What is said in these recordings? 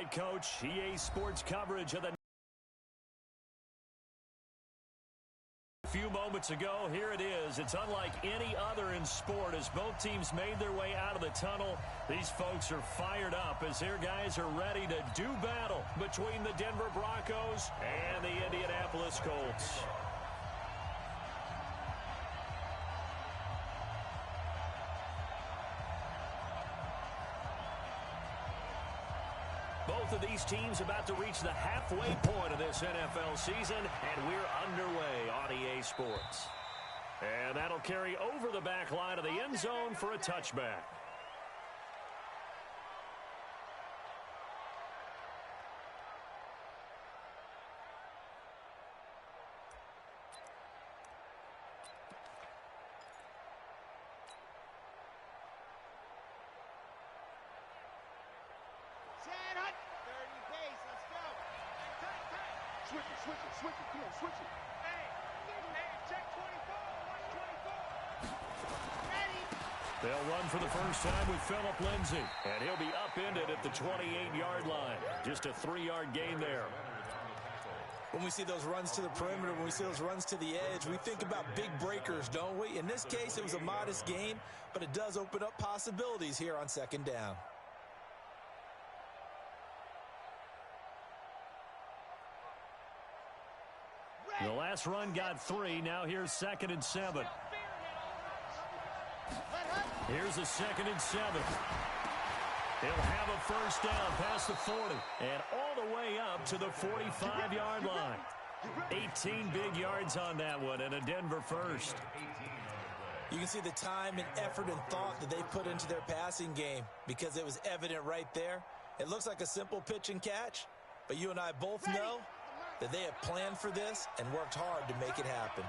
right, Coach. EA Sports coverage of the few moments ago. Here it is. It's unlike any other in sport as both teams made their way out of the tunnel. These folks are fired up as their guys are ready to do battle between the Denver Broncos and the Indianapolis Colts. Both of these teams about to reach the halfway point of this NFL season, and we're underway on EA Sports. And that'll carry over the back line of the end zone for a touchback. Switch it, come on, switch it. Hey, check 24, watch 24. Ready. They'll run for the first time with Phillip Lindsay, and he'll be upended at the 28-yard line. Just a 3-yard gain there. When we see those runs to the perimeter, when we see those runs to the edge, we think about big breakers, don't we? In this case, it was a modest gain, but it does open up possibilities here on second down. The last run got 3. Now here's 2nd and 7. Here's a 2nd and 7. He'll have a first down past the 40 and all the way up to the 45-yard line. 18 big yards on that one and a Denver first. You can see the time and effort and thought that they put into their passing game because it was evident right there. It looks like a simple pitch and catch, but you and I both know that they have planned for this and worked hard to make it happen.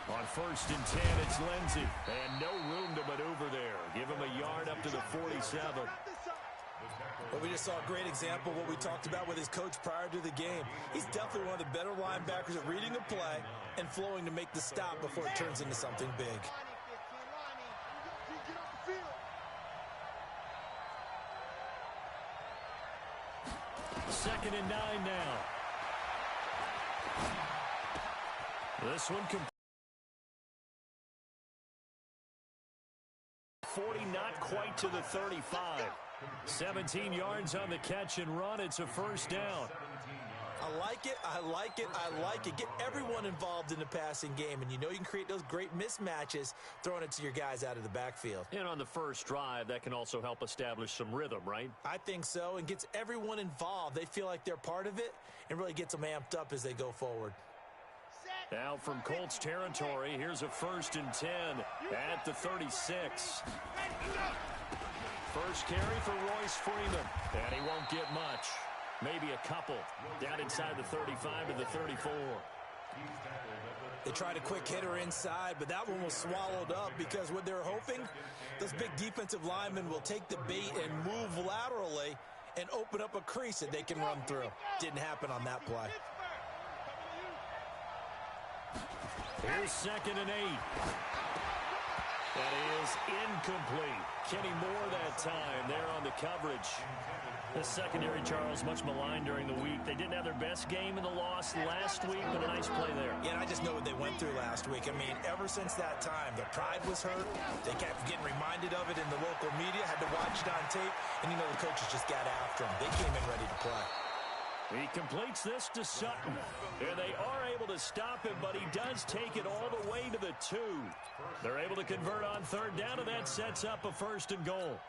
On 1st and 10, it's Lindsay, and no room to maneuver there. Give him a yard up to the 47. Well, we just saw a great example of what we talked about with his coach prior to the game. He's definitely one of the better linebackers at reading a play and flowing to make the stop before it turns into something big. 2nd and 9 now. This one 40, not quite to the 35. 17 yards on the catch and run. It's a first down. I like it, I like it, I like it. Get everyone involved in the passing game, and you know you can create those great mismatches throwing it to your guys out of the backfield. And on the first drive, that can also help establish some rhythm, right? I think so, and gets everyone involved. They feel like they're part of it and really gets them amped up as they go forward. Now from Colts territory, here's a 1st and 10 at the 36. First carry for Royce Freeman, and he won't get much. Maybe a couple down inside the 35 to the 34. They tried a quick hitter inside, but that one was swallowed up because what they're hoping, those big defensive linemen will take the bait and move laterally and open up a crease that they can run through. Didn't happen on that play. Here's 2nd and 8. That is incomplete. Kenny Moore that time there on the coverage. The secondary, Charles, much maligned during the week. They didn't have their best game in the loss last week, but a nice play there. Yeah, and I just know what they went through last week. I mean, ever since that time, their pride was hurt. They kept getting reminded of it in the local media, had to watch it on tape, and you know the coaches just got after them. They came in ready to play. He completes this to Sutton, and they are able to stop him, but he does take it all the way to the 2. They're able to convert on 3rd down, and that sets up a 1st and goal.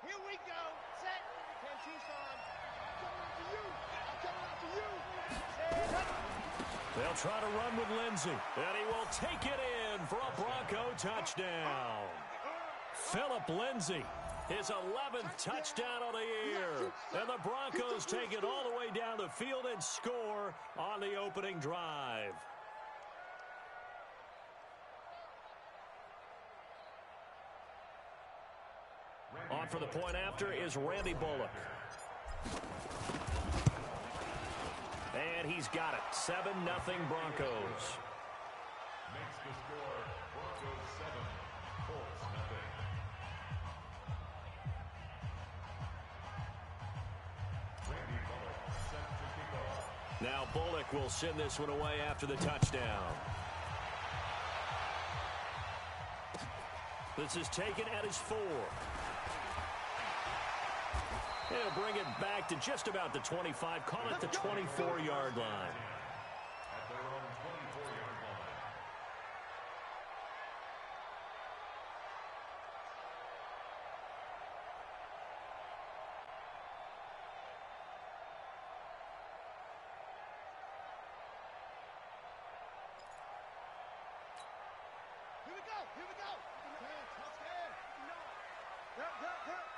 Here we go. Set. Tucson. I'm coming after you. They'll try to run with Lindsay, and he will take it in for a Bronco touchdown. Phillip Lindsay, his 11th touchdown of the year. And the Broncos take it all the way down the field and score on the opening drive. On for the point after is Randy Bullock. And he's got it. 7-0 Broncos. Makes the score Broncos 7, Colts nothing. Randy Bullock set to kick off. Now Bullock will send this one away after the touchdown. This is taken at his 4. He'll bring it back to just about the 25. Call it the 24-yard line. At their own 24-yard line. Here we go. Here we go. Touchdown. Hurt.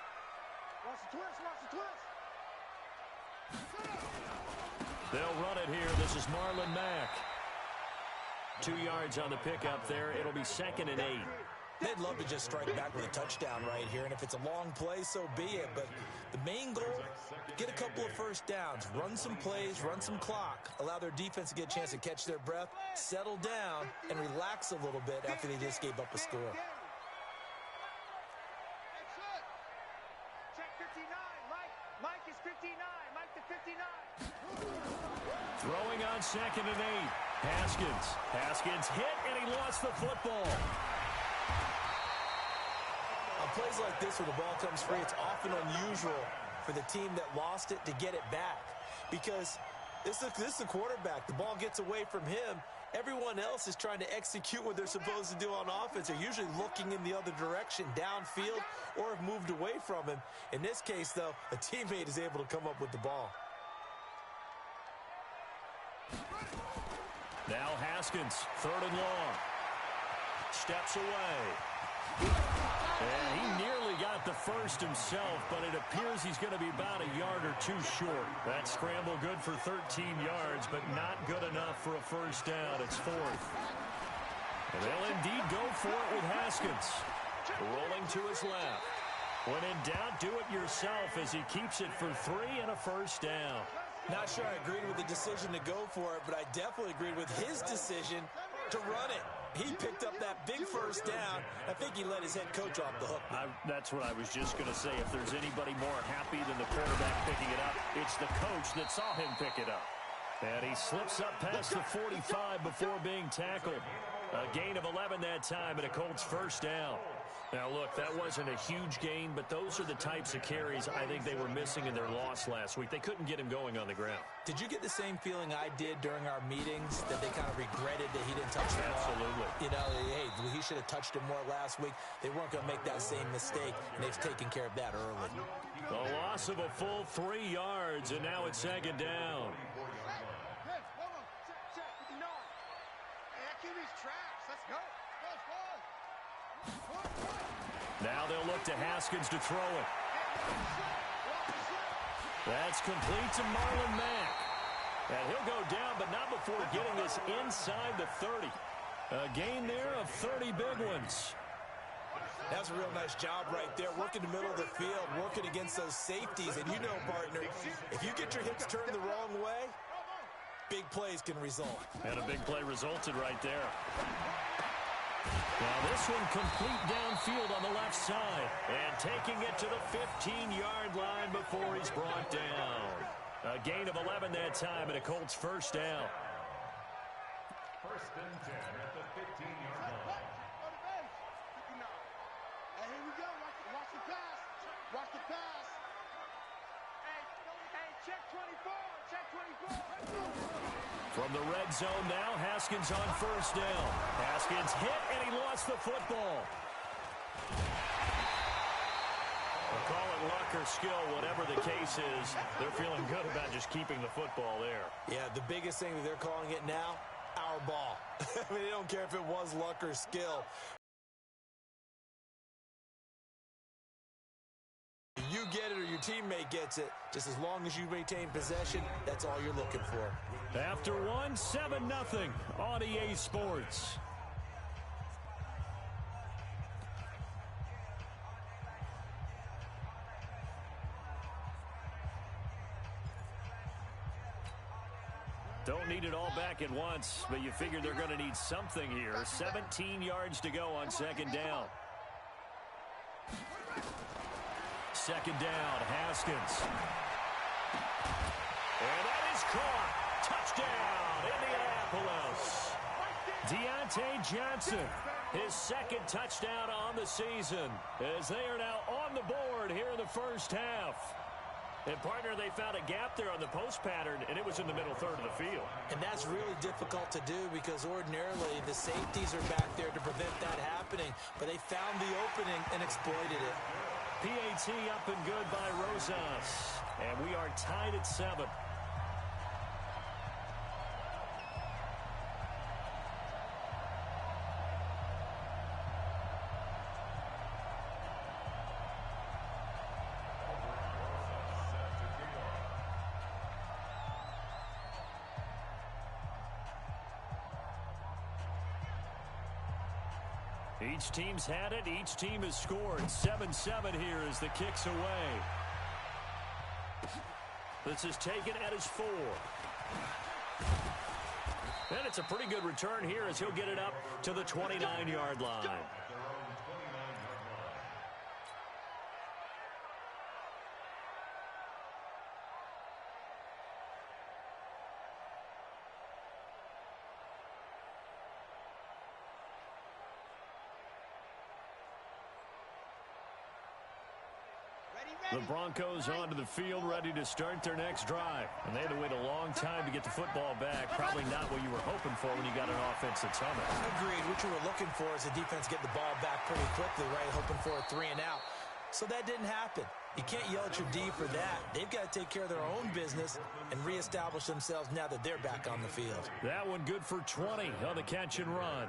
Watch the twist. Watch the twist. They'll run it here. This is Marlon Mack. 2 yards on the pickup there. It'll be 2nd and 8. They'd love to just strike back with a touchdown right here, and if it's a long play, so be it. But the main goal, get a couple of first downs, run some plays, run some clock, allow their defense to get a chance to catch their breath, settle down, and relax a little bit after they just gave up a score. Check 59. Mike is 59. Mike to 59. Throwing on 2nd and 8. Haskins hit, and he lost the football. On plays like this where the ball comes free, it's often unusual for the team that lost it to get it back. Because this is the quarterback. The ball gets away from him. Everyone else is trying to execute what they're supposed to do on offense. They're usually looking in the other direction, downfield, or have moved away from him. In this case, though, a teammate is able to come up with the ball. Now Haskins, 3rd and long. Steps away. And he nearly got the first himself, but it appears he's going to be about a yard or 2 short. That scramble good for 13 yards, but not good enough for a first down. It's 4th. And they'll indeed go for it with Haskins. Rolling to his left. When in doubt, do it yourself as he keeps it for 3 and a first down. Not sure I agreed with the decision to go for it, but I definitely agreed with his decision to run it. He picked up that big first down. I think he let his head coach off the hook. That's what I was just going to say. If there's anybody more happy than the quarterback picking it up, it's the coach that saw him pick it up. And he slips up past the 45 before being tackled. A gain of 11 that time, and a Colts first down. Now, look, that wasn't a huge gain, but those are the types of carries I think they were missing in their loss last week. They couldn't get him going on the ground. Did you get the same feeling I did during our meetings, that they kind of regretted that he didn't touch the ball? Absolutely. You know, hey, he should have touched him more last week. They weren't going to make that same mistake, and they've taken care of that early. The loss of a full 3 yards, and now it's 2nd down. Hey, hold on. Check 59. Hey, that QB's trash. Let's go. Now they'll look to Haskins to throw it. That's complete to Marlon Mack. And he'll go down, but not before getting this inside the 30. A gain there of 30 big ones. That's a real nice job right there, working the middle of the field, working against those safeties. And you know, partner, if you get your hips turned the wrong way, big plays can result. And a big play resulted right there. Now this one complete downfield on the left side. And taking it to the 15-yard line before he's brought down. A gain of 11 that time, and a Colts first down. 1st and 10 at the 15-yard line. Hey, here we go. Watch the pass. Watch the pass. Hey, check 24. Check 24. From the red zone now, Haskins on first down. Haskins hit, and he lost the football. We'll call it luck or skill, whatever the case is. They're feeling good about just keeping the football there. Yeah, the biggest thing that they're calling it now, our ball. I mean, they don't care if it was luck or skill. You get it or your teammate gets it. Just as long as you maintain possession, that's all you're looking for. After one, 7-0 on EA Sports. back at once, but you figure they're going to need something here. 17 yards to go on second down. Second down, Haskins. And that is caught. Touchdown, Indianapolis. Deontay Johnson, his second touchdown on the season, as they are now on the board here in the first half. And, partner, they found a gap there on the post pattern, and it was in the middle third of the field. And that's really difficult to do because ordinarily the safeties are back there to prevent that happening. But they found the opening and exploited it. PAT up and good by Rosas. And we are tied at 7. Each team's had it. Each team has scored. 7-7 here as the kick's away. This is taken at his 4. And it's a pretty good return here as he'll get it up to the 29-yard line. The Broncos onto the field, ready to start their next drive. And they had to wait a long time to get the football back. Probably not what you were hoping for when you got an offense that's humming. Agreed. What you were looking for is the defense get the ball back pretty quickly, right? Hoping for a 3 and out. So that didn't happen. You can't yell at your D for that. They've got to take care of their own business and reestablish themselves now that they're back on the field. That one good for 20 on the catch and run.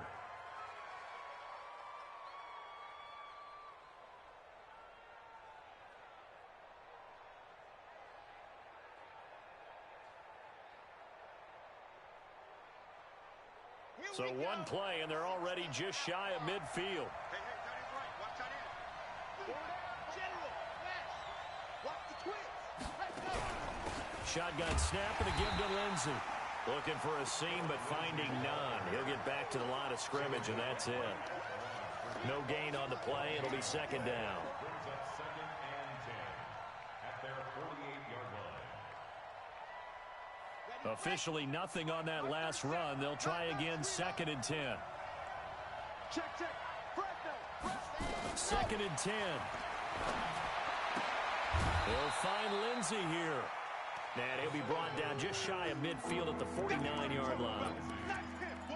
So one play, and they're already just shy of midfield. Shotgun snap and a give to Lindsey. Looking for a seam, but finding none. He'll get back to the line of scrimmage, and that's it. No gain on the play. It'll be second down. Officially nothing on that last run. They'll try again, 2nd and 10. Second and 10. They'll find Lindsey here. And he'll be brought down just shy of midfield at the 49-yard line.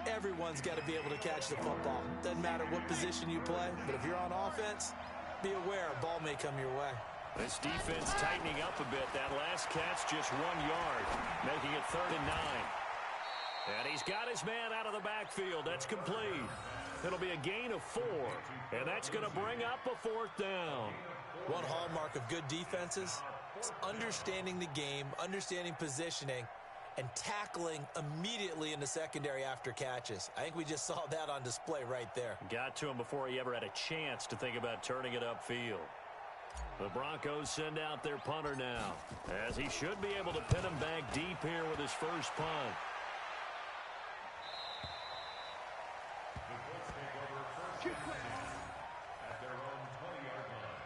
Everyone's got to be able to catch the football. Doesn't matter what position you play, but if you're on offense, be aware a ball may come your way. This defense tightening up a bit. That last catch just 1 yard, making it 3rd and 9. And he's got his man out of the backfield. That's complete. It'll be a gain of 4, and that's going to bring up a 4th down. One hallmark of good defenses is understanding the game, understanding positioning, and tackling immediately in the secondary after catches. I think we just saw that on display right there. Got to him before he ever had a chance to think about turning it upfield. The Broncos send out their punter now, as he should be able to pin him back deep here with his first punt. At their own 20-yard line.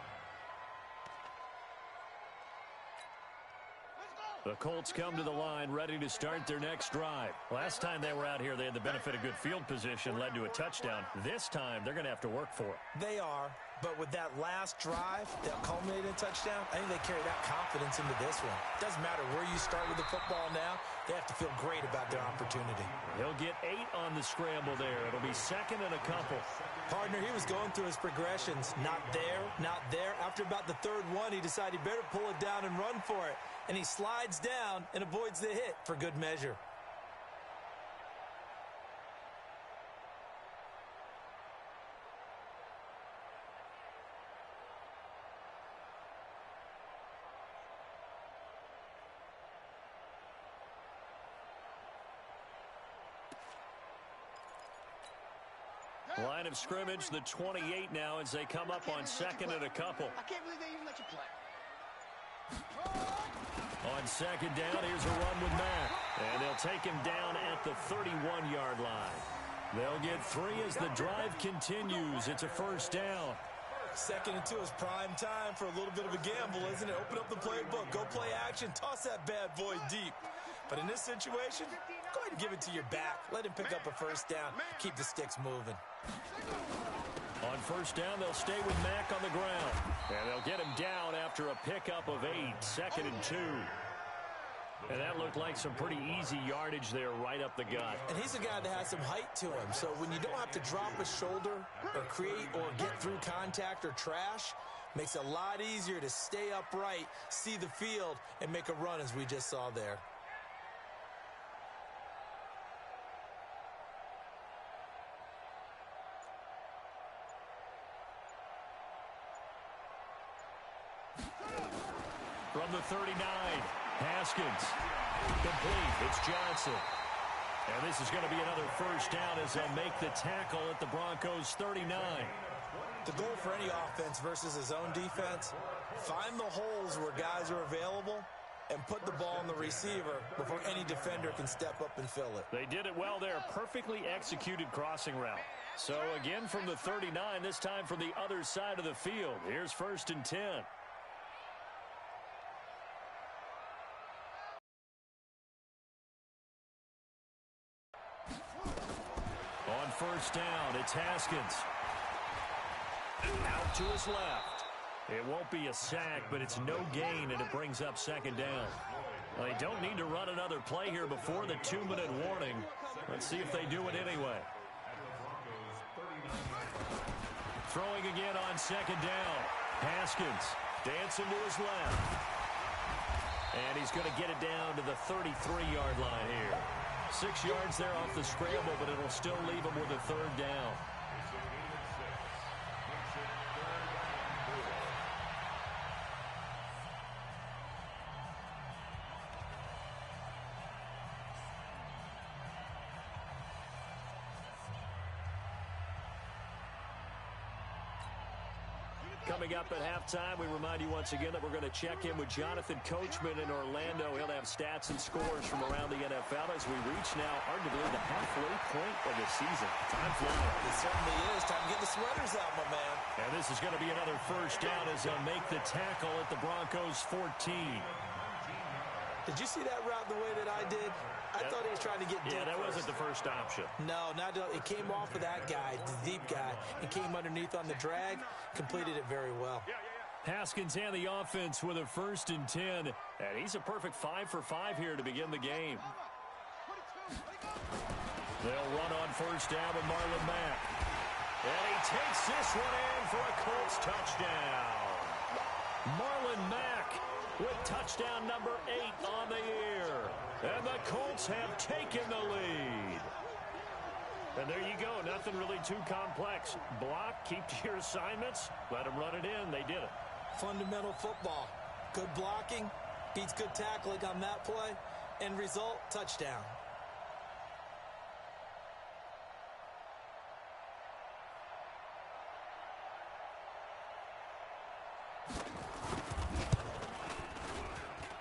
The Colts come to the line, ready to start their next drive. Last time they were out here, they had the benefit of good field position, led to a touchdown. This time, they're going to have to work for it. They are, but with that last drive that culminated in a touchdown, I think they carry that confidence into this one. Doesn't matter where you start with the football now, they have to feel great about their opportunity. He'll get 8 on the scramble there. It'll be 2nd and a couple. Partner, he was going through his progressions. Not there, not there. After about the 3rd one, he decided he better pull it down and run for it. And he slides down and avoids the hit for good measure. Line of scrimmage, the 28 now as they come up on 2nd and a couple. I can't believe they even let you play. On second down, here's a run with Mack. And they'll take him down at the 31-yard line. They'll get 3 as the drive continues. It's a first down. Second and 2 is prime time for a little bit of a gamble, isn't it? Open up the playbook, go play action, toss that bad boy deep. But in this situation, go ahead and give it to your back. Let him pick up a first down. Keep the sticks moving. On first down, they'll stay with Mack on the ground. And they'll get him down after a pickup of 8, second and 2. And that looked like some pretty easy yardage there right up the gut. And he's a guy that has some height to him. So when you don't have to drop a shoulder or create or get through contact or trash, makes it a lot easier to stay upright, see the field, and make a run as we just saw there. From the 39, Haskins. Complete. It's Johnson. And this is going to be another first down as they'll make the tackle at the Broncos' 39. The goal for any offense versus his own defense, find the holes where guys are available and put the ball on the receiver before any defender can step up and fill it. They did it well there. Perfectly executed crossing route. So again from the 39, this time from the other side of the field. Here's first and 10. On first down, it's Haskins. Out to his left. It won't be a sack, but it's no gain, and it brings up second down. Well, they don't need to run another play here before the 2-minute warning. Let's see if they do it anyway. Throwing again on second down. Haskins dancing to his left. And he's going to get it down to the 33-yard line here. 6 yards there off the scramble, but it'll still leave him with a third down. Coming up at halftime, we remind you once again that we're going to check in with Jonathan Coachman in Orlando. He'll have stats and scores from around the NFL as we reach now, arguably, the halfway point of the season. Time flies. It certainly is. Time to get the sweaters out, my man. And this is going to be another first down as they'll make the tackle at the Broncos' 14. Did you see that route the way that I did? I thought he was trying to get deep. Yeah, that wasn't the first option. No, it came off of that guy, the deep guy, and came underneath on the drag, completed it very well. Haskins and the offense with a first and 10, and he's a perfect 5 for 5 here to begin the game. They'll run on first down with Marlon Mack. And he takes this one in for a Colts touchdown. Marlon Mack with touchdown number 8 on the year. And the Colts have taken the lead. And there you go. Nothing really too complex. Block, keep to your assignments, let them run it in. They did it. Fundamental football. Good blocking, beats good tackling on that play. End result, touchdown.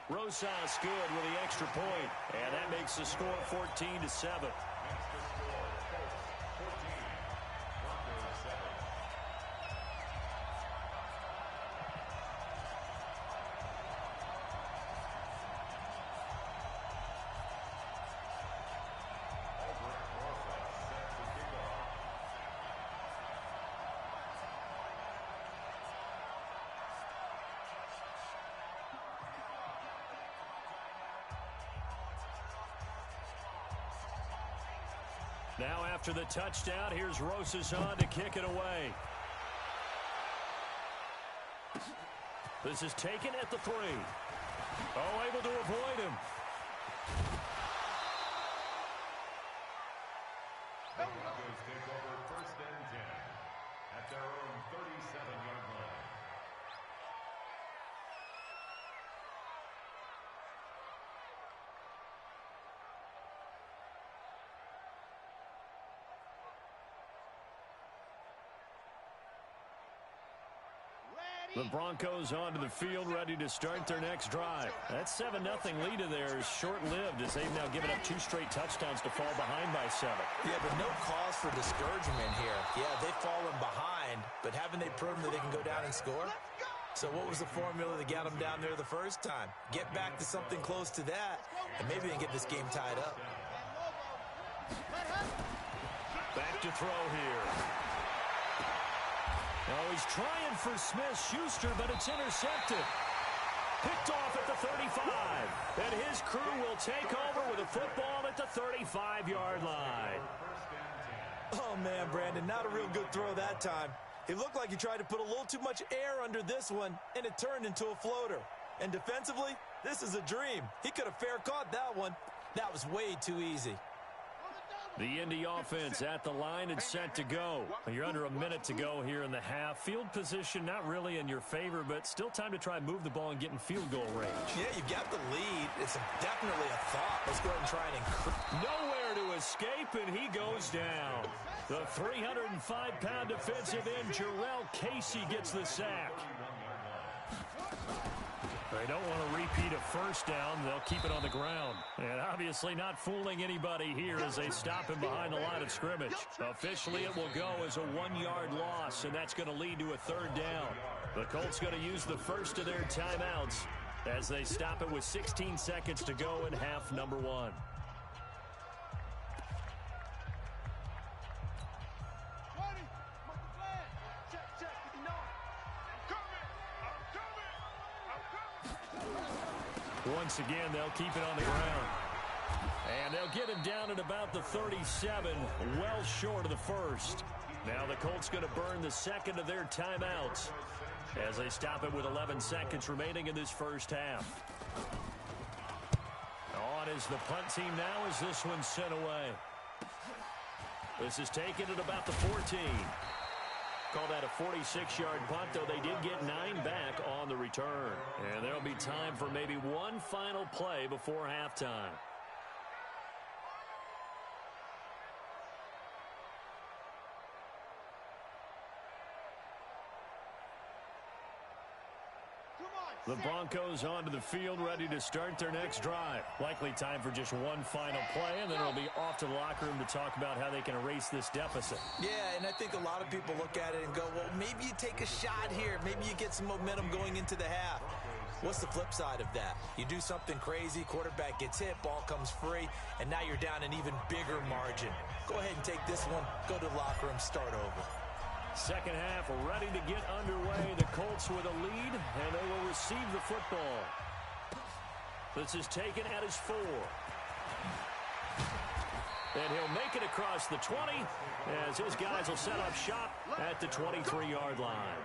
Rosas good with the extra point, and that makes the score 14-7. Now after the touchdown, here's Rosas on to kick it away. This is taken at the 3. Oh, able to avoid him. The Broncos take over first and 10 at their own 37-yard line. Ready? The Broncos onto the field, ready to start their next drive. That 7-0 lead of theirs short-lived as they've now given up 2 straight touchdowns to fall behind by 7. Yeah, but no cause for discouragement here. Yeah, they've fallen behind, but haven't they proven that they can go down and score? So what was the formula that got them down there the first time? Get back to something close to that, and maybe they can get this game tied up. Back to throw here. Oh, he's trying for Smith-Schuster, but it's intercepted. Picked off at the 35. And his crew will take over with a football at the 35-yard line. Oh, man, Brandon, not a real good throw that time. It looked like he tried to put a little too much air under this one, and it turned into a floater. And defensively, this is a dream. He could have fair caught that one. That was way too easy. The Indy offense at the line and set to go. You're under a minute to go here in the half. Field position not really in your favor, but still time to try and move the ball and get in field goal range. Yeah, you've got the lead. It's definitely a thought. Let's go ahead and try and increase. Nowhere to escape, and he goes down. The 305-pound defensive end, Jarrell Casey, gets the sack. They don't want to repeat a first down. They'll keep it on the ground. And obviously not fooling anybody here as they stop him behind the line of scrimmage. Officially, it will go as a 1-yard loss, and that's going to lead to a 3rd down. The Colts going to use the first of their timeouts as they stop it with 16 seconds to go in half number 1. Once again, they'll keep it on the ground. And they'll get him down at about the 37, well short of the first. Now the Colts going to burn the second of their timeouts as they stop it with 11 seconds remaining in this first half. On is the punt team now as this one's sent away. This is taken at about the 14. Call that a 46-yard punt, though they did get 9 back on the return. And there'll be time for maybe one final play before halftime. The Broncos onto the field, ready to start their next drive. Likely time for just one final play, and then it'll be off to the locker room to talk about how they can erase this deficit. Yeah, and I think a lot of people look at it and go, well, maybe you take a shot here. Maybe you get some momentum going into the half. What's the flip side of that? You do something crazy, quarterback gets hit, ball comes free, and now you're down an even bigger margin. Go ahead and take this one, go to the locker room, start over. Second half ready to get underway. The Colts with a lead, and they will receive the football. This is taken at his 4. And he'll make it across the 20 as his guys will set up shop at the 23-yard line.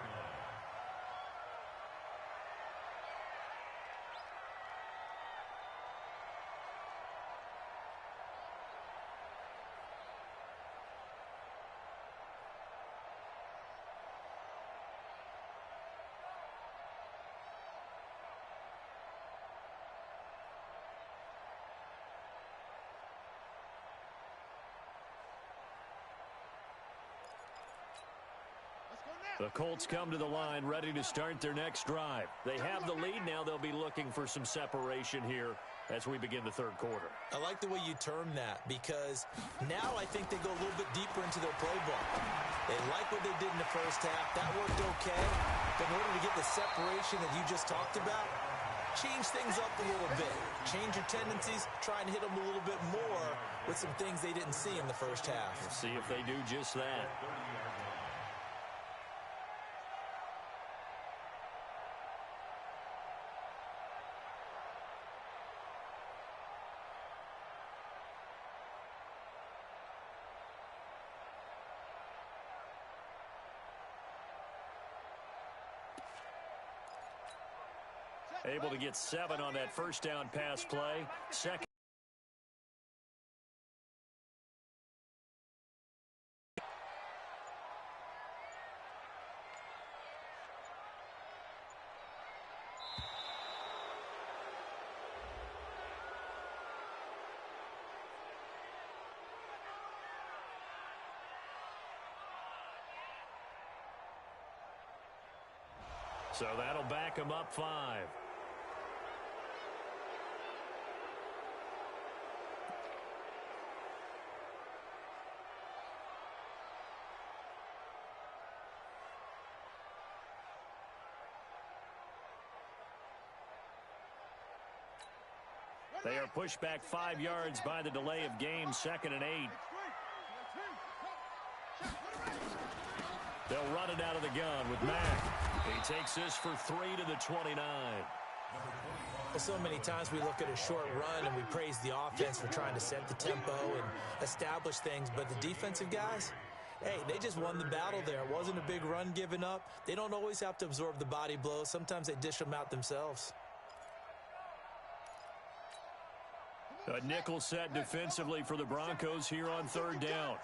The Colts come to the line ready to start their next drive. They have the lead. Now they'll be looking for some separation here as we begin the third quarter. I like the way you term that because now I think they go a little bit deeper into their playbook. They like what they did in the first half. That worked okay. But in order to get the separation that you just talked about, change things up a little bit. Change your tendencies. Try and hit them a little bit more with some things they didn't see in the first half. We'll see if they do just that. Able to get 7 on that first down pass play. Second. So that'll back him up 5. They are pushed back 5 yards by the delay of game, 2nd and 8. They'll run it out of the gun with Mack. He takes this for 3 to the 29. Well, so many times we look at a short run and we praise the offense for trying to set the tempo and establish things, but the defensive guys, hey, they just won the battle there. It wasn't a big run given up. They don't always have to absorb the body blows. Sometimes they dish them out themselves. A nickel set defensively for the Broncos here on 3rd down.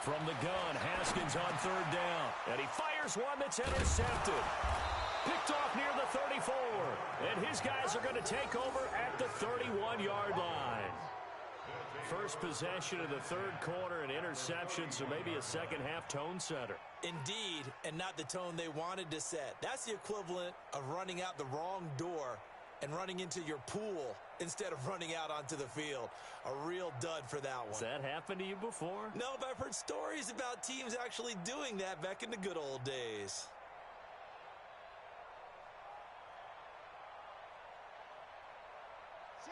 From the gun, Haskins on 3rd down. And he fires one that's intercepted. Picked off near the 34. And his guys are going to take over at the 31-yard line. First possession of the 3rd quarter, an interception, so maybe a second-half tone setter. Indeed, and not the tone they wanted to set. That's the equivalent of running out the wrong door and running into your pool instead of running out onto the field. A real dud for that one. Has that happened to you before? No, but I've heard stories about teams actually doing that back in the good old days.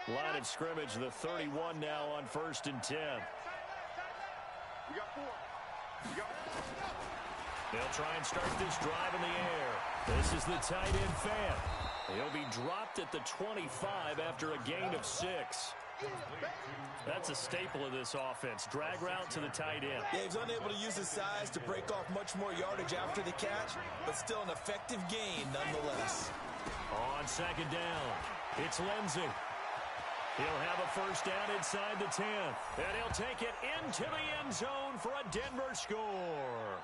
Line of scrimmage, the 31 now on 1st and 10. We got 4. They'll try and start this drive in the air. This is the tight end Fant. He'll be dropped at the 25 after a gain of 6. That's a staple of this offense. Drag route to the tight end. Yeah, he's unable to use his size to break off much more yardage after the catch, but still an effective gain nonetheless. On 2nd down, it's Lindsey. He'll have a 1st down inside the 10th. And he'll take it into the end zone for a Denver score.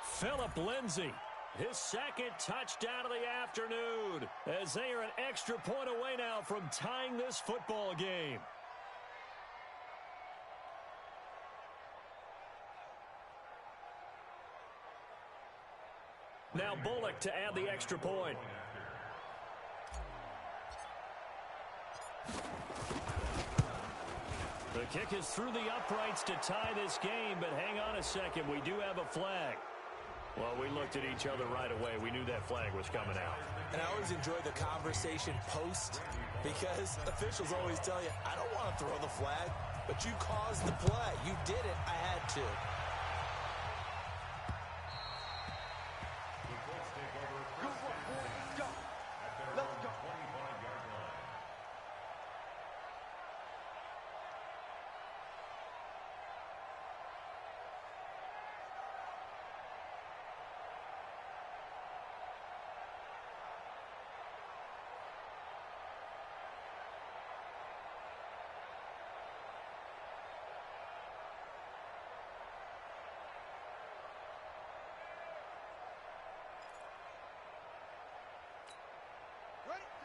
Phillip Lindsay, his 2nd touchdown of the afternoon, as they are an extra point away now from tying this football game. Now Bullock to add the extra point. The kick is through the uprights to tie this game, but hang on a second. We do have a flag. Well, we looked at each other right away. We knew that flag was coming out. And I always enjoy the conversation post because officials always tell you, I don't want to throw the flag, but you caused the play. You did it. I had to.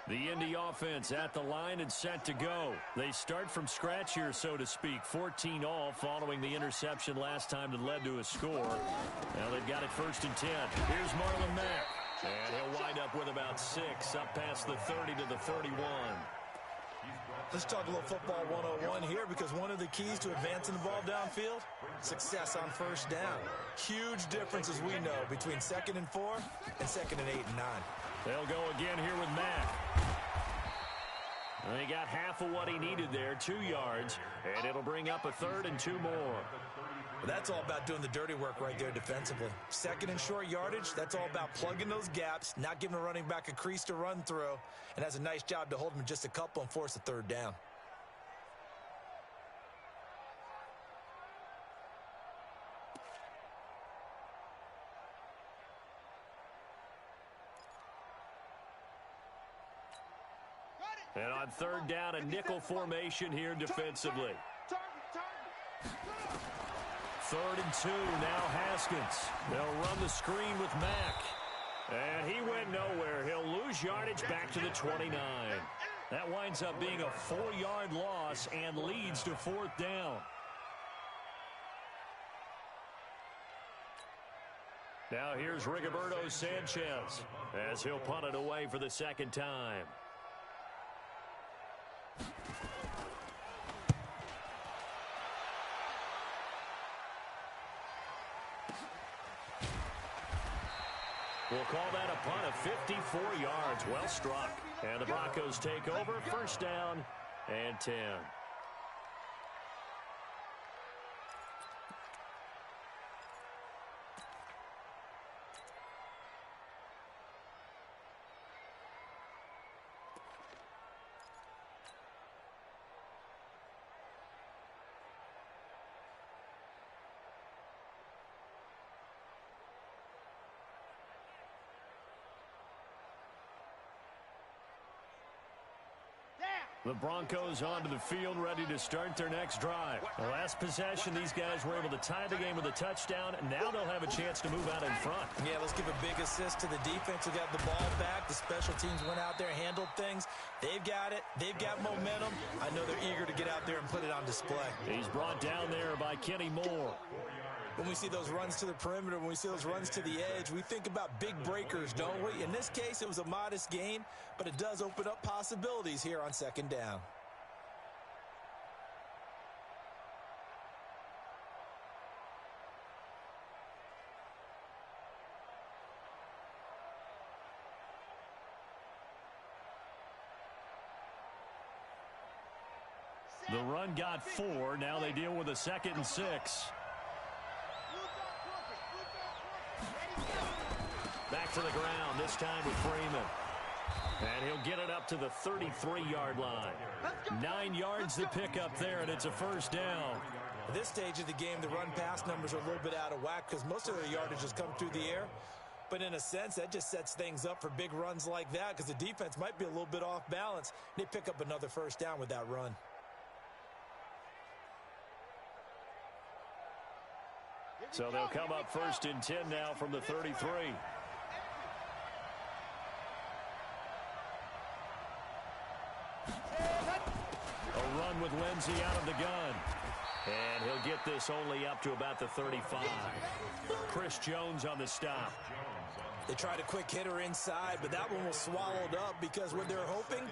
The Indy offense at the line and set to go. They start from scratch here, so to speak. 14 all following the interception last time that led to a score. Now they've got it 1st and 10. Here's Marlon Mack. And he'll wind up with about 6 up past the 30 to the 31. Let's talk a little football 101 here because one of the keys to advancing the ball downfield, success on 1st down. Huge difference, as we know, between 2nd and 4 and 2nd and 8 and 9. They'll go again here with Mack. They got half of what he needed there, 2 yards, and it'll bring up a 3rd and 2 more. Well, that's all about doing the dirty work right there defensively. 2nd and short yardage, that's all about plugging those gaps, not giving a running back a crease to run through, and has a nice job to hold him just a couple and force a 3rd down. And on 3rd down, a nickel formation here defensively. 3rd and 2, now Haskins. They'll run the screen with Mack. And he went nowhere. He'll lose yardage back to the 29. That winds up being a 4-yard loss and leads to 4th down. Now here's Rigoberto Sanchez as he'll punt it away for the second time. We'll call that a punt of 54 yards. Well struck. And the Broncos take over. First down and 10. The Broncos onto the field, ready to start their next drive. The last possession, these guys were able to tie the game with a touchdown. Now they'll have a chance to move out in front. Yeah, let's give a big assist to the defense who got the ball back. The special teams went out there, handled things. They've got it. They've got momentum. I know they're eager to get out there and put it on display. He's brought down there by Kenny Moore. When we see those runs to the perimeter, when we see those runs to the edge, we think about big breakers, don't we? In this case, it was a modest gain, but it does open up possibilities here on second down. The run got 4. Now they deal with a 2nd and 6. Back to the ground, this time with Freeman. And he'll get it up to the 33-yard line. 9 yards to pick up there, and it's a first down. At this stage of the game, the run-pass numbers are a little bit out of whack because most of their yardage has come through the air. But in a sense, that just sets things up for big runs like that because the defense might be a little bit off balance. They pick up another first down with that run. So they'll come up 1st and 10 now from the 33. A run with Lindsey out of the gun. And he'll get this only up to about the 35. Chris Jones on the stop. They tried a quick hitter inside, but that one was swallowed up because what they're hoping,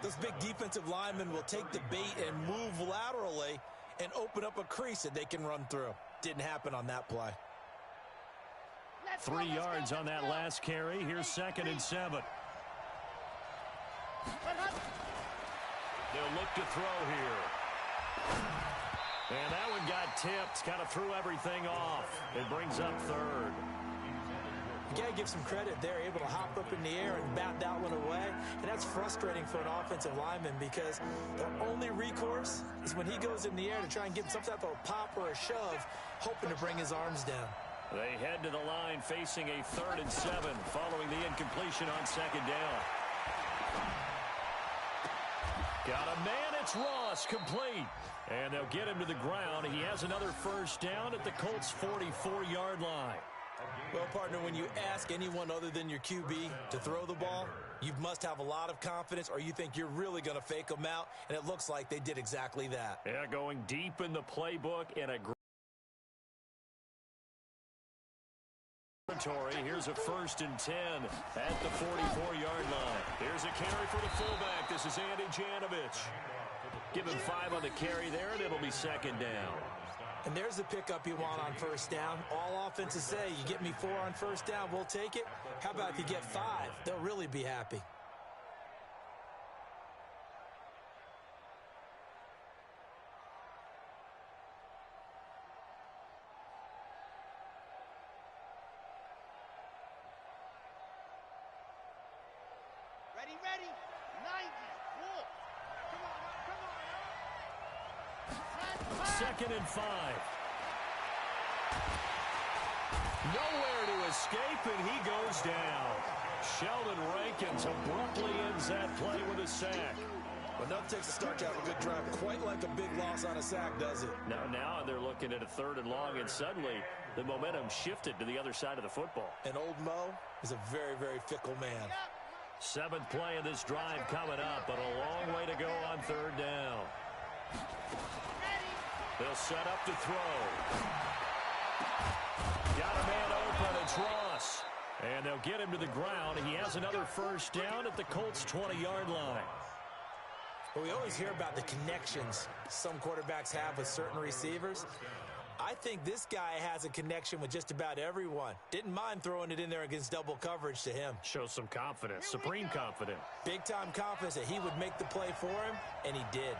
those big defensive linemen will take the bait and move laterally and open up a crease that they can run through. Didn't happen on that play. 3 yards on that last carry. Here's 2nd and 7. They'll look to throw here. And that one got tipped. Kind of threw everything off. It brings up 3rd. You got to give some credit there, able to hop up in the air and bat that one away. And that's frustrating for an offensive lineman because their only recourse is when he goes in the air to try and get some type of pop or a shove, hoping to bring his arms down. They head to the line facing a 3rd and 7 following the incompletion on 2nd down. Got a man, it's Ross, complete. And they'll get him to the ground. He has another first down at the Colts' 44-yard line. Well, partner, when you ask anyone other than your QB to throw the ball, you must have a lot of confidence or you think you're really going to fake them out, and it looks like they did exactly that. Yeah, going deep in the playbook in a territory. Here's a 1st and 10 at the 44-yard line. Here's a carry for the fullback. This is Andy Janovich. Give him 5 on the carry there, and it'll be 2nd down. And there's the pickup you want on first down. All offenses say, you get me 4 on first down, we'll take it. How about if you get 5? They'll really be happy. Ready, 90, cool. Come on. 2nd and 5. Nowhere to escape, and he goes down. Sheldon Rankins abruptly ends that play with a sack. But nothing takes a start to have a good drive quite like a big loss on a sack, does it? Now they're looking at a 3rd and long, and suddenly the momentum shifted to the other side of the football. And old Mo is a very, very fickle man. 7th play of this drive coming up, but a long way to go on 3rd down. They'll set up to throw. Got a man open, and It's Ross. And they'll get him to the ground. He has another first down at the Colts' 20-yard line. Well, we always hear about the connections some quarterbacks have with certain receivers. I think this guy has a connection with just about everyone. Didn't mind throwing it in there against double coverage to him. Shows some confidence, supreme confidence. Big-time confidence that he would make the play for him, and he did.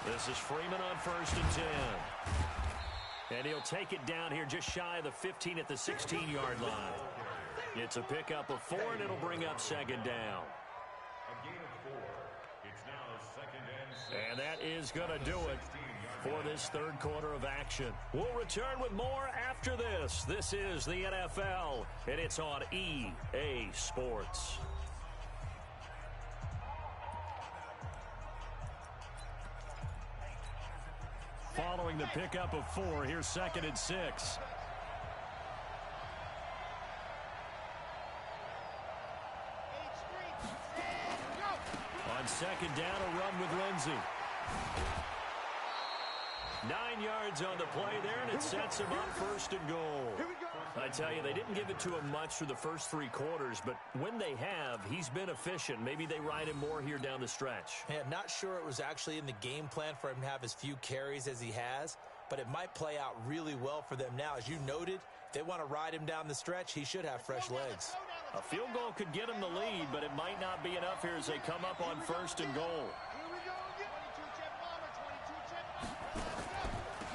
This is Freeman on 1st and 10. And he'll take it down here just shy of the 15 at the 16-yard line. It's a pickup of 4, and it'll bring up 2nd down. A gain of 4. It's now 2nd and 6. And that is going to do it for this third quarter of action. We'll return with more after this. This is the NFL, and it's on EA Sports. Following the pickup of 4, here's 2nd and 6. On 2nd down, a run with Lindsey. 9 yards on the play there, and it sets him up 1st and goal. I tell you, they didn't give it to him much through the first 3 quarters, but when they have, he's been efficient. Maybe they ride him more here down the stretch. Yeah, not sure it was actually in the game plan for him to have as few carries as he has, but it might play out really well for them now. As you noted, if they want to ride him down the stretch, he should have fresh legs. A field goal could get him the lead, but it might not be enough here as they come up on 1st and goal.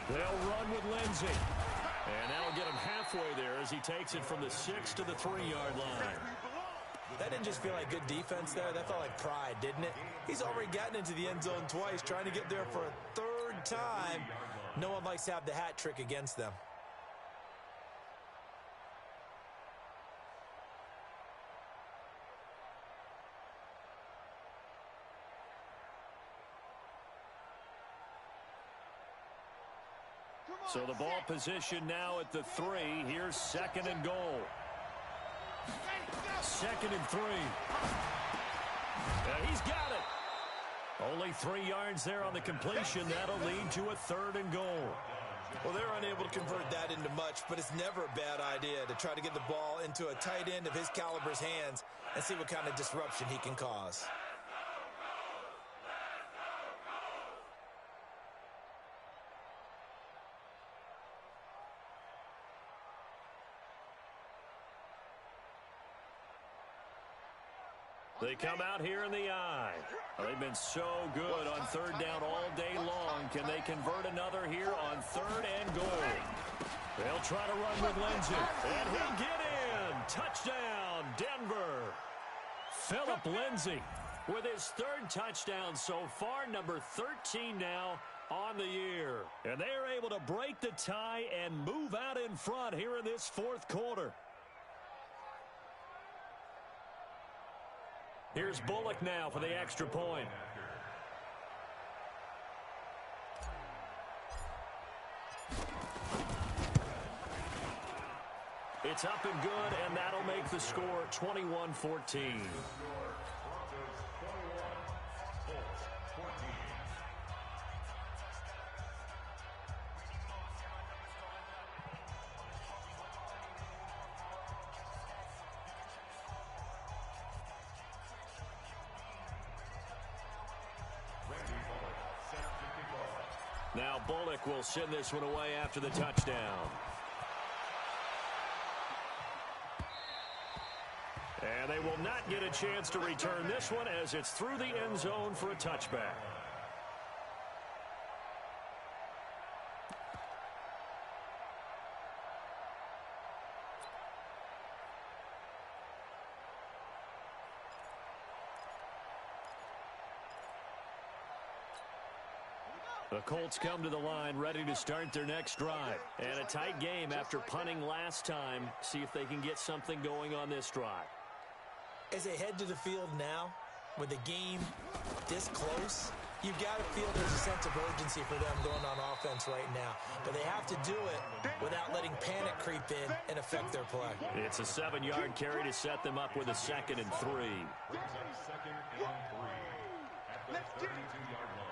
They'll run with Lindsey. And that'll get him halfway there as he takes it from the 6 to the 3-yard line. That didn't just feel like good defense there. That felt like pride, didn't it? He's already gotten into the end zone twice, trying to get there for a 3rd time. No one likes to have the hat trick against them. So the ball position now at the 3. Here's 2nd and goal. 2nd and 3. Yeah, he's got it. Only 3 yards there on the completion. That'll lead to a 3rd and goal. Well, they're unable to convert that into much, but it's never a bad idea to try to get the ball into a tight end of his caliber's hands and see what kind of disruption he can cause. They come out here in the eye. They've been so good on 3rd down all day long. Can they convert another here on 3rd and goal? They'll try to run with Lindsey. And he'll get in. Touchdown, Denver. Phillip Lindsey with his 3rd touchdown so far, number 13 now on the year. And they are able to break the tie and move out in front here in this 4th quarter. Here's Bullock now for the extra point. It's up and good, and that'll make the score 21-14. Now Bullock will send this one away after the touchdown. And they will not get a chance to return this one as it's through the end zone for a touchback. The Colts come to the line ready to start their next drive. And a tight game after punting last time. See if they can get something going on this drive. As they head to the field now, with the game this close, You've got to feel there's a sense of urgency for them going on offense right now. But they have to do it without letting panic creep in and affect their play. It's a 7-yard carry to set them up with a 2nd and 3. Brings up 2nd and 3 at the 32-yard line.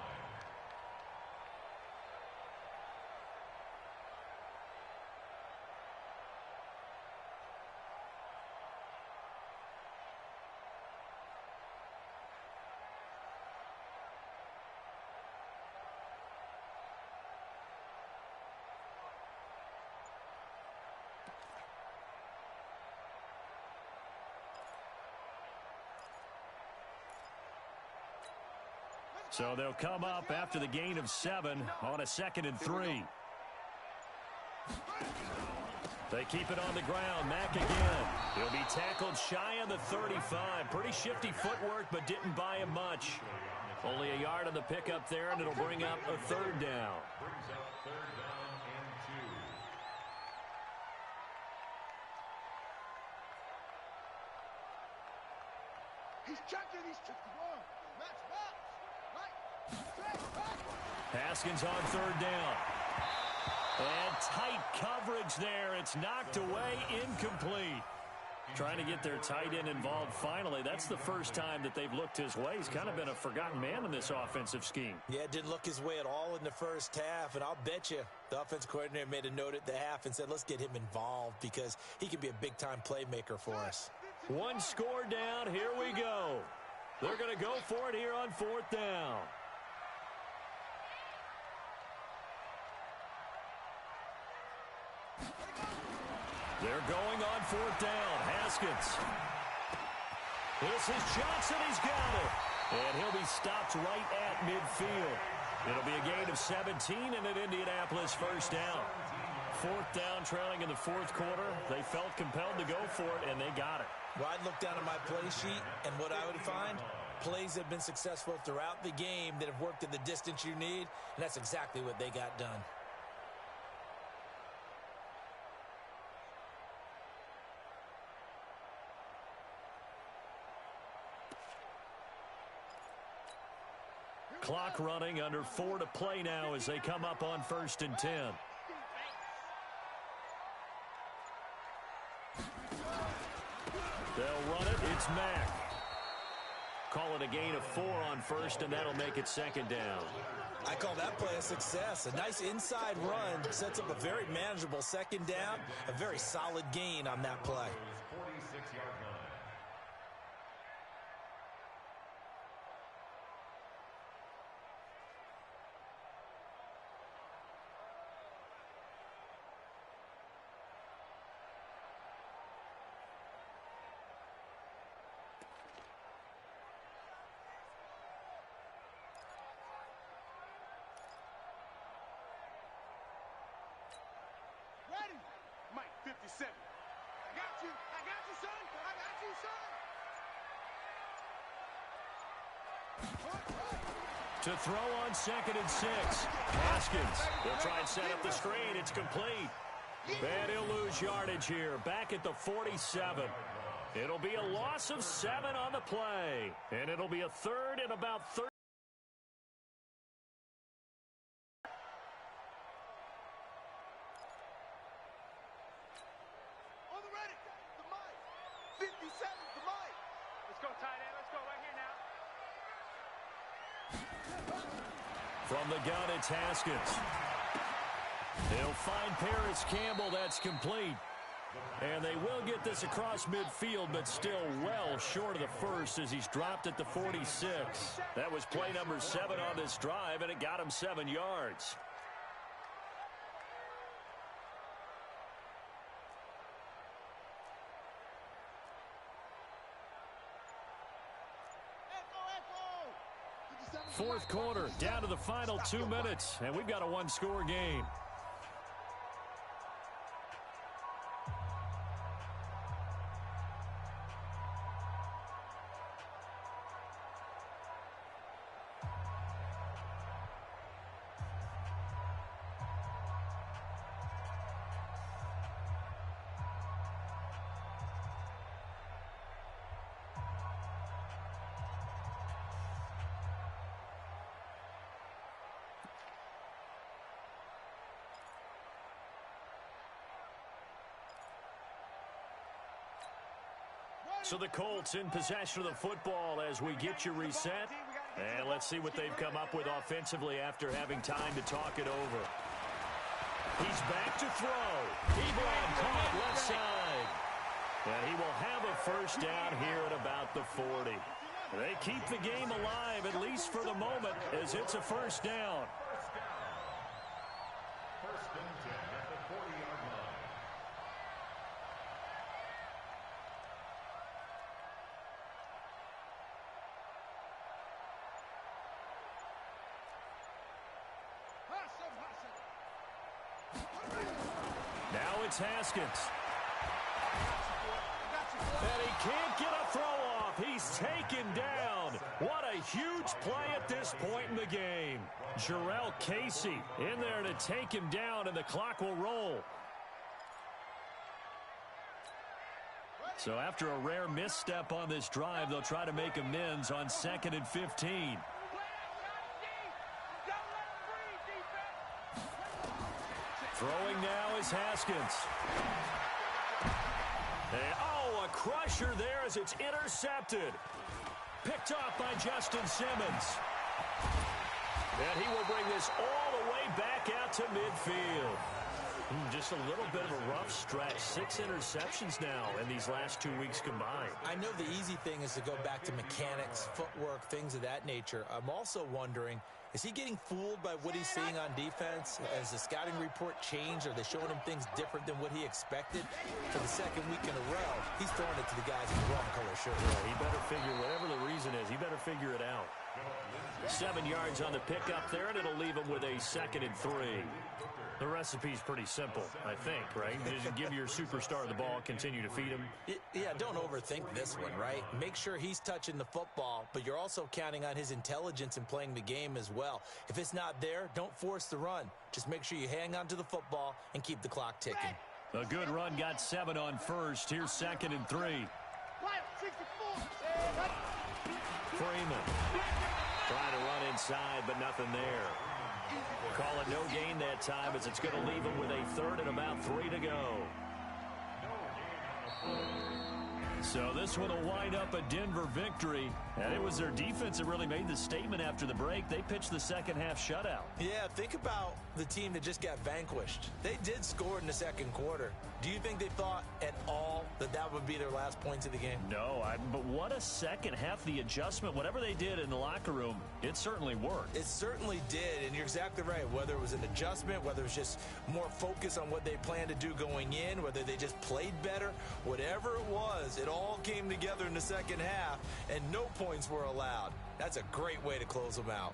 So they'll come up after the gain of 7 on a 2nd and 3. They keep it on the ground. Mack again. He'll be tackled shy of the 35. Pretty shifty footwork, but didn't buy him much. Only a yard on the pickup there, and it'll bring up a 3rd down. Brings up 3rd down and 2. He's checking. He's checking. Match box. Haskins on 3rd down. And tight coverage there. It's knocked away, incomplete. Trying to get their tight end involved finally. That's the first time that they've looked his way. He's kind of been a forgotten man in this offensive scheme. Yeah, it didn't look his way at all in the first half, and I'll bet you the offense coordinator made a note at the half and said, let's get him involved because he can be a big-time playmaker for us. 1 score down. Here we go. They're going to go for it here on 4th down. They're going on 4th down. Haskins. This is Johnson. He's got it. And he'll be stopped right at midfield. It'll be a gain of 17 and an Indianapolis 1st down. 4th down, trailing in the 4th quarter. They felt compelled to go for it, and they got it. Well, I'd look down at my play sheet, and what I would find, plays that have been successful throughout the game that have worked at the distance you need, and that's exactly what they got done. Clock running, under 4 to play now as they come up on 1st and 10. They'll run it. It's Mack. Call it a gain of 4 on 1st, and that'll make it 2nd down. I call that play a success. A nice inside run sets up a very manageable 2nd down, a very solid gain on that play. 46-yard line. Ready? Mike 57. I got you. I got you, son. I got you, son. To throw on 2nd and 6. Haskins. They'll try and set up the screen. It's complete. And he'll lose yardage here. Back at the 47. It'll be a loss of 7 on the play. And it'll be a 3rd and about 30. On the ready. The Mike. 57. The Mike. Let's go, tight end. Let's go right here now. From the gun, it's Haskins. He'll find Paris Campbell. That's complete. And they will get this across midfield, but still well short of the first as he's dropped at the 46. That was play number 7 on this drive, and it got him 7 yards. Fourth quarter, down to the final 2 minutes, and we've got a 1-score game. So the Colts in possession of the football as we get you reset. And let's see what they've come up with offensively after having time to talk it over. He's back to throw. Ebron caught left side. And he will have a first down here at about the 40. They keep the game alive, at least for the moment, as it's a first down. First and 10 at the 40-yard line. Now it's Haskins. And he can't get a throw off. He's taken down. What a huge play at this point in the game. Jarrell Casey in there to take him down, and the clock will roll. So after a rare misstep on this drive, they'll try to make amends on 2nd and 15. Throwing now is Haskins. And, a crusher there as it's intercepted. Picked off by Justin Simmons. And he will bring this all the way back out to midfield. Just a little bit of a rough stretch. 6 interceptions now in these last 2 weeks combined. I know the easy thing is to go back to mechanics, footwork, things of that nature. I'm also wondering, is he getting fooled by what he's seeing on defense? Has the scouting report changed? Are they showing him things different than what he expected? For the second week in a row, he's throwing it to the guys in the wrong color shirt. Yeah, he better figure, whatever the reason is, he better figure it out. 7 yards on the pickup there, and it'll leave him with a 2nd and 3. The recipe's pretty simple, I think, right? Just give your superstar the ball, continue to feed him. Yeah, don't overthink this one, right? Make sure he's touching the football, but you're also counting on his intelligence in playing the game as well. If it's not there, don't force the run. Just make sure you hang on to the football and keep the clock ticking. A good run got 7 on first. Here's 2nd and 3. Freeman trying to run inside, but nothing there. Call it no gain that time as it's going to leave him with a 3rd and about 3 to go. So this one will wind up a Denver victory. And it was their defense that really made the statement after the break. They pitched the second half shutout. Yeah, think about the team that just got vanquished. They did score in the second quarter. Do you think they thought at all that that would be their last points of the game? No, but what a second half. The adjustment, whatever they did in the locker room, it certainly worked. It certainly did, and you're exactly right. Whether it was an adjustment, whether it was just more focus on what they planned to do going in, whether they just played better, whatever it was, it all came together in the second half, and no points were allowed. That's a great way to close them out.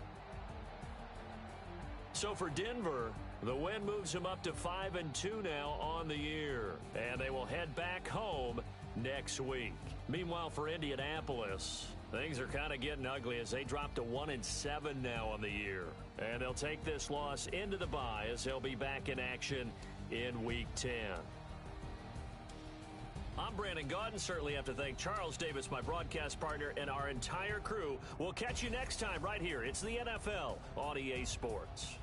So for Denver, the win moves them up to 5-2 now on the year. And they will head back home next week. Meanwhile, for Indianapolis, things are kind of getting ugly as they drop to 1-7 now on the year. And they'll take this loss into the bye as they'll be back in action in Week 10. I'm Brandon Gaudin. Certainly have to thank Charles Davis, my broadcast partner, and our entire crew. We'll catch you next time right here. It's the NFL on EA Sports.